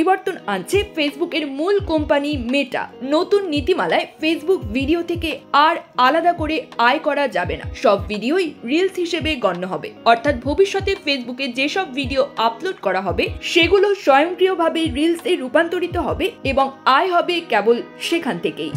পরিবর্তন আনছে ফেসবুকের মূল কোম্পানি মেটা। নতুন নীতিমালায় ফেসবুক ভিডিও থেকে আর আলাদা করে আয় করা যাবে না, সব ভিডিওই রিলস হিসেবে গণ্য হবে। অর্থাৎ ভবিষ্যতে ফেসবুকে যেসব ভিডিও আপলোড করা হবে সেগুলো স্বয়ংক্রিয়ভাবে রিলসে রূপান্তরিত হবে এবং আয় হবে কেবল সেখান থেকেই।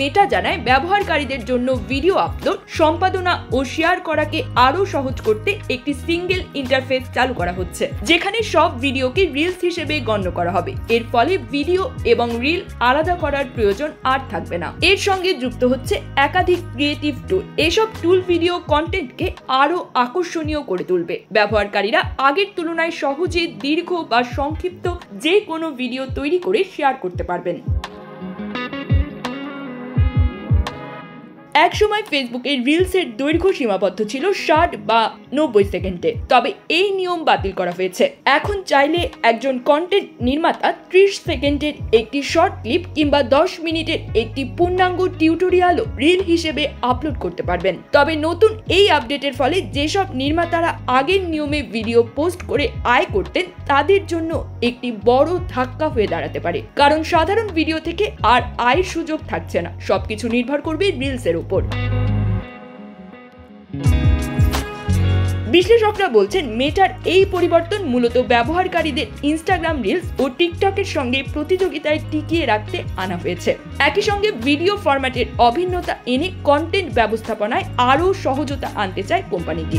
মেটা জানায় ব্যবহারকারীদের জন্য ভিডিও আপলোড, সম্পাদনা ও শেয়ার করাকে আরো সহজ করতে একটি সিঙ্গেল ইন্টারফেস চালু করা হচ্ছে, যেখানে সব ভিডিওকে রিলস হিসেবে গণ্য করা হবে। এর ফলে ভিডিও এবং রিল আলাদা করার প্রয়োজন আর থাকবে না। এর সঙ্গে যুক্ত হচ্ছে একাধিক ক্রিয়েটিভ টুল। এসব টুল ভিডিও কন্টেন্টকে আরো আকর্ষণীয় করে তুলবে। ব্যবহারকারীরা আগের তুলনায় সহজে দীর্ঘ বা সংক্ষিপ্ত যে কোনো ভিডিও তৈরি করে শেয়ার করতে পারবেন। একসময় ফেসবুকের রিলসের দৈর্ঘ্য সীমাবদ্ধ ছিল 60 বা 90 সেকেন্ডে, তবে এই নিয়ম বাতিল করা হয়েছে। এখন চাইলে একজন কন্টেন্ট নির্মাতা 30 সেকেন্ডের একটি শর্ট ক্লিপ কিংবা 10 মিনিটের একটি পূর্ণাঙ্গ টিউটোরিয়ালও রিল হিসেবে আপলোড করতে পারবেন। তবে নতুন এই আপডেটের ফলে যেসব নির্মাতারা আগের নিয়মে ভিডিও পোস্ট করে আয় করতেন তাদের জন্য একটি বড় ধাক্কা হয়ে দাঁড়াতে পারে, কারণ সাধারণ ভিডিও থেকে আর আয়ের সুযোগ থাকছে না। সবকিছু নির্ভর করবে রিলসের উপর। বিশ্লেষকরা বলছেন মেটার এই পরিবর্তন মূলত ব্যবহারকারীদের ইনস্টাগ্রাম রিলস ও টিকটকের সঙ্গে প্রতিযোগিতায় টিকিয়ে রাখতে আনা হয়েছে। একই সঙ্গে ভিডিও ফরম্যাটের অভিন্নতা এনে কন্টেন্ট ব্যবস্থাপনায় আরও সহজতা আনতে চায় কোম্পানিটি।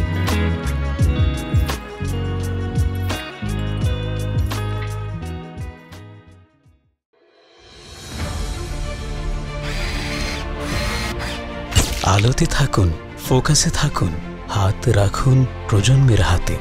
আলোতে থাকুন, ফোকাসে থাকুন, হাত রাখুন প্রজন্মের হাতে।